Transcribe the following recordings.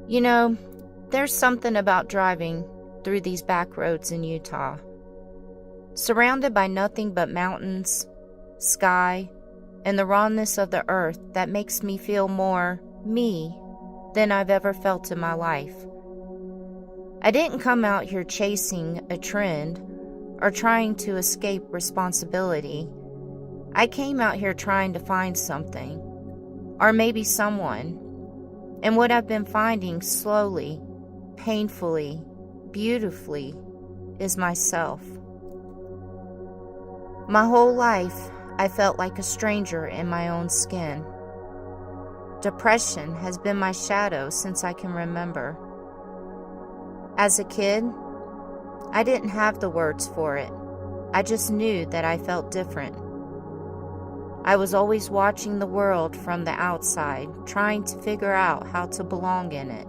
You know, there's something about driving through these back roads in Utah, surrounded by nothing but mountains, sky, and the rawness of the earth that makes me feel more me than I've ever felt in my life. I didn't come out here chasing a trend or trying to escape responsibility. I came out here trying to find something, or maybe someone. And what I've been finding slowly, painfully, beautifully is myself. My whole life, I felt like a stranger in my own skin. Depression has been my shadow since I can remember. As a kid, I didn't have the words for it. I just knew that I felt different. I was always watching the world from the outside, trying to figure out how to belong in it.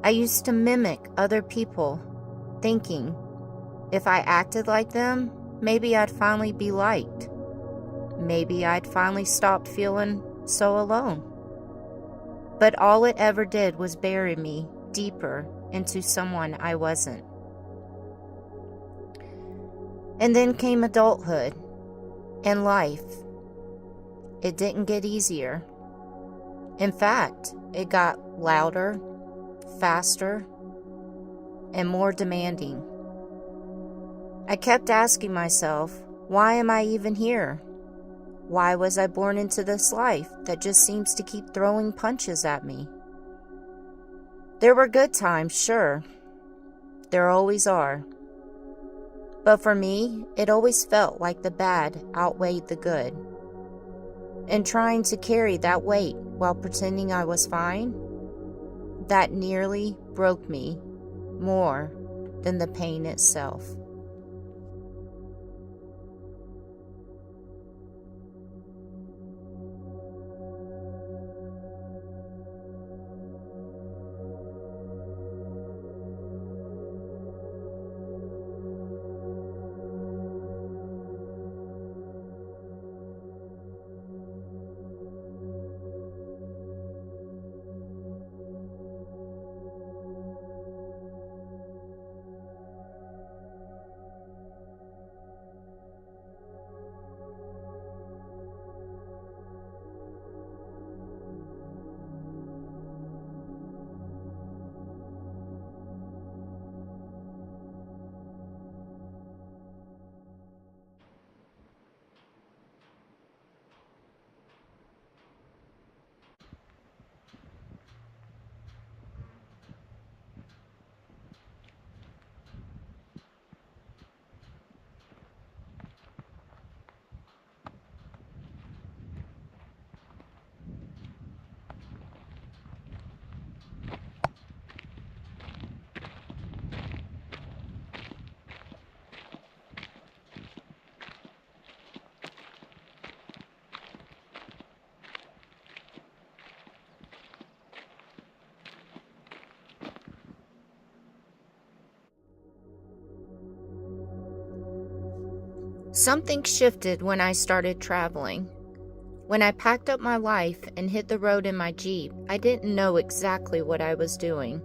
I used to mimic other people, thinking if I acted like them, maybe I'd finally be liked. Maybe I'd finally stop feeling so alone. But all it ever did was bury me deeper into someone I wasn't. And then came adulthood and life. It didn't get easier. In fact, it got louder, faster, and more demanding. I kept asking myself, why am I even here? Why was I born into this life that just seems to keep throwing punches at me? There were good times, sure. There always are. But for me, it always felt like the bad outweighed the good. And trying to carry that weight while pretending I was fine, that nearly broke me more than the pain itself. Something shifted when I started traveling. When I packed up my life and hit the road in my Jeep, I didn't know exactly what I was doing.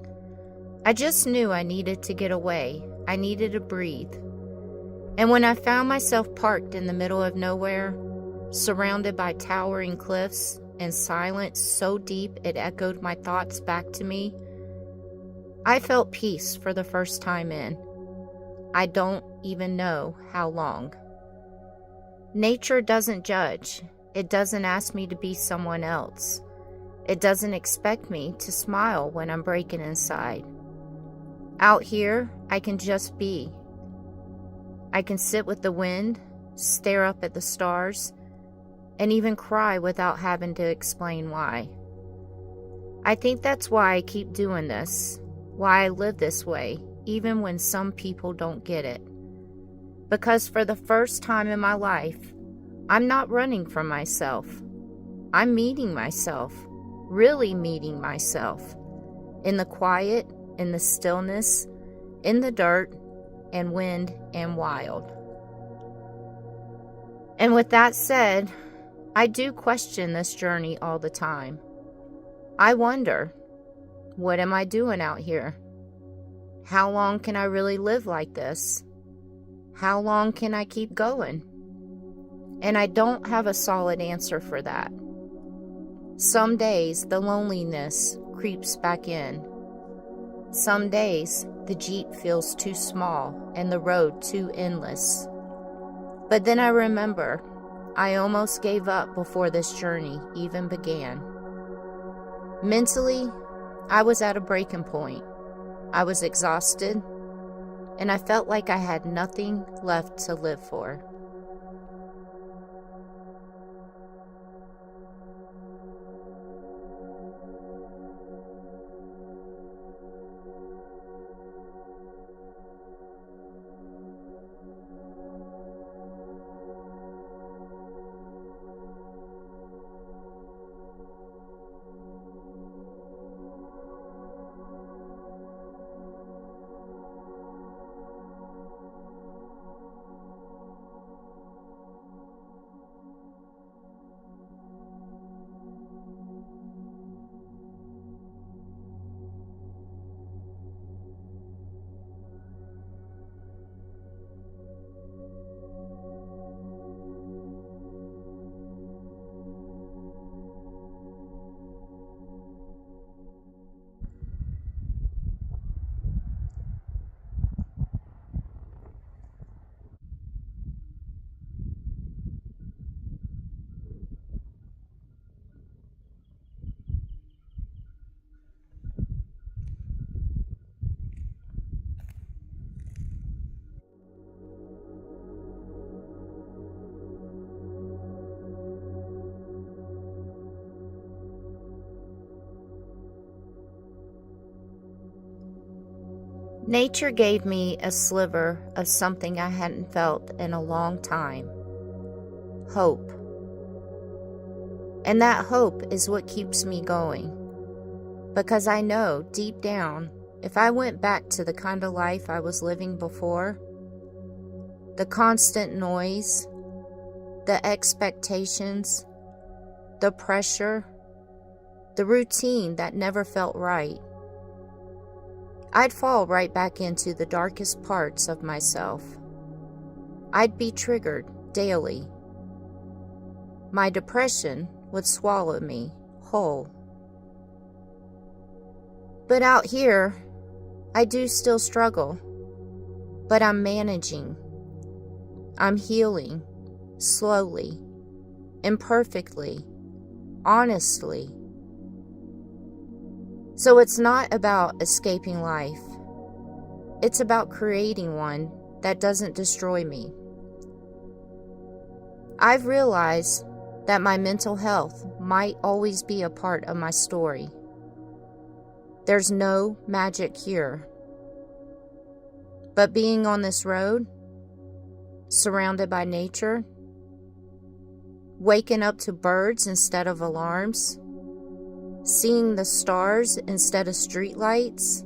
I just knew I needed to get away. I needed to breathe. And when I found myself parked in the middle of nowhere, surrounded by towering cliffs and silence so deep it echoed my thoughts back to me, I felt peace for the first time in I don't even know how long. Nature doesn't judge. It doesn't ask me to be someone else. It doesn't expect me to smile when I'm breaking inside. Out here, I can just be. I can sit with the wind, stare up at the stars, and even cry without having to explain why. I think that's why I keep doing this, why I live this way, even when some people don't get it. Because for the first time in my life, I'm not running from myself. I'm meeting myself, really meeting myself, in the quiet, in the stillness, in the dirt, and wind and wild. And with that said, I do question this journey all the time. I wonder, what am I doing out here? How long can I really live like this? How long can I keep going? And I don't have a solid answer for that. Some days the loneliness creeps back in. Some days the Jeep feels too small and the road too endless. But then I remember I almost gave up before this journey even began. Mentally, I was at a breaking point. I was exhausted, and I felt like I had nothing left to live for. Nature gave me a sliver of something I hadn't felt in a long time. Hope. And that hope is what keeps me going. Because I know deep down, if I went back to the kind of life I was living before, the constant noise, the expectations, the pressure, the routine that never felt right, I'd fall right back into the darkest parts of myself. I'd be triggered daily. My depression would swallow me whole. But out here, I do still struggle. But I'm managing. I'm healing, slowly, imperfectly, honestly. So it's not about escaping life. It's about creating one that doesn't destroy me. I've realized that my mental health might always be a part of my story. There's no magic cure. But being on this road, surrounded by nature, waking up to birds instead of alarms, seeing the stars instead of streetlights,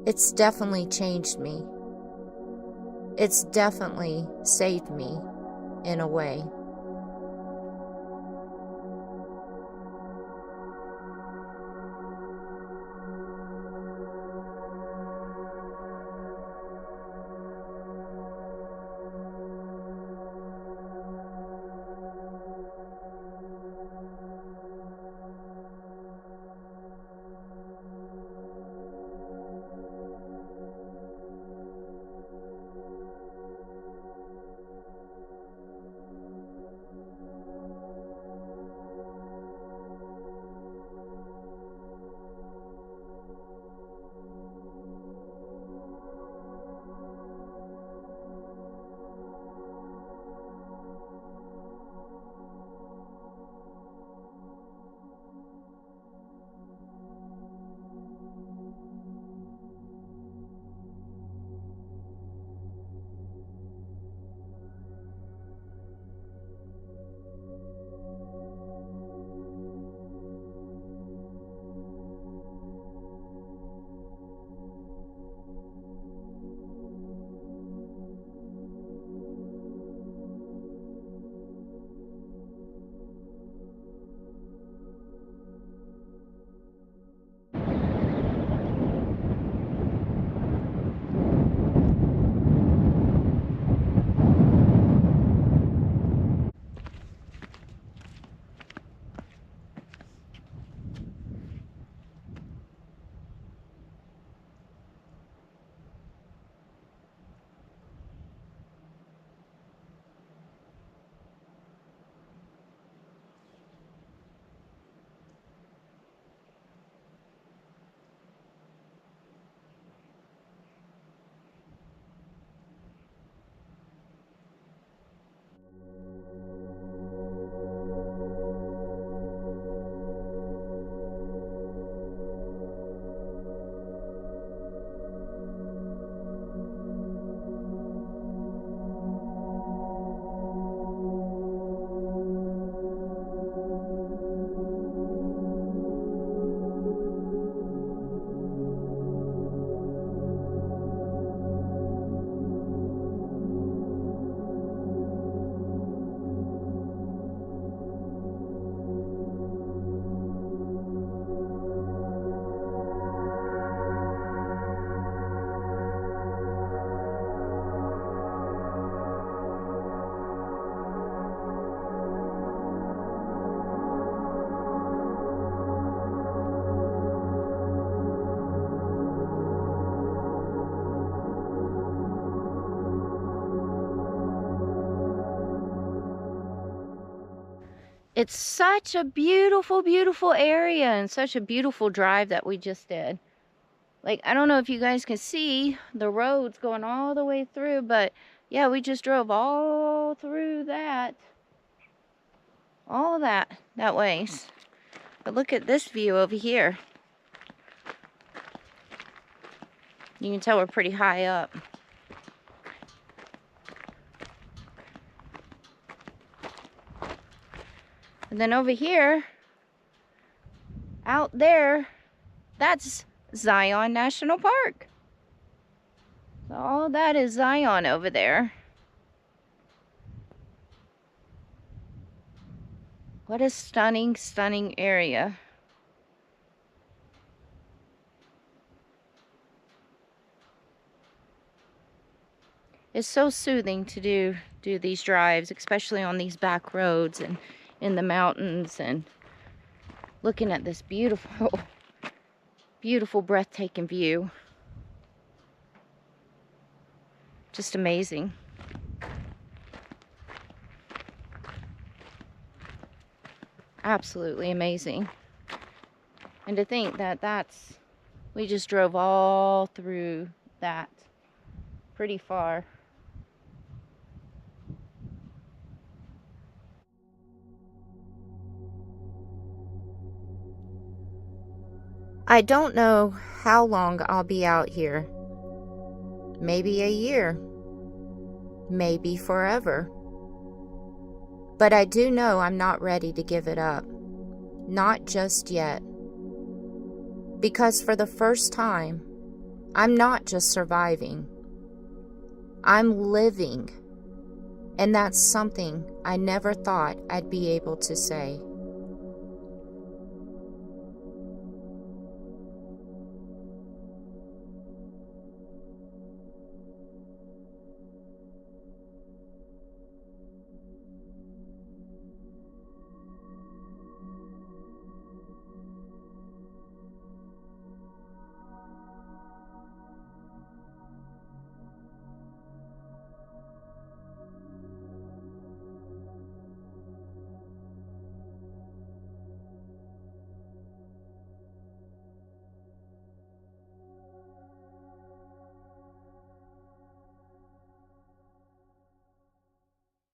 it's definitely changed me. It's definitely saved me in a way. It's such a beautiful, beautiful area and such a beautiful drive that we just did. Like, I don't know if you guys can see the roads going all the way through, but yeah, we just drove all through that. All of that ways. But look at this view over here. You can tell we're pretty high up. And then over here, out there, that's Zion National Park. So all that is Zion over there. What a stunning, stunning area. It's so soothing to do these drives, especially on these back roads and in the mountains, and looking at this beautiful, beautiful, breathtaking view. Just amazing. Absolutely amazing. And to think that we just drove all through that pretty far. I don't know how long I'll be out here. Maybe a year. Maybe forever. But I do know I'm not ready to give it up. Not just yet. Because for the first time, I'm not just surviving. I'm living. And that's something I never thought I'd be able to say.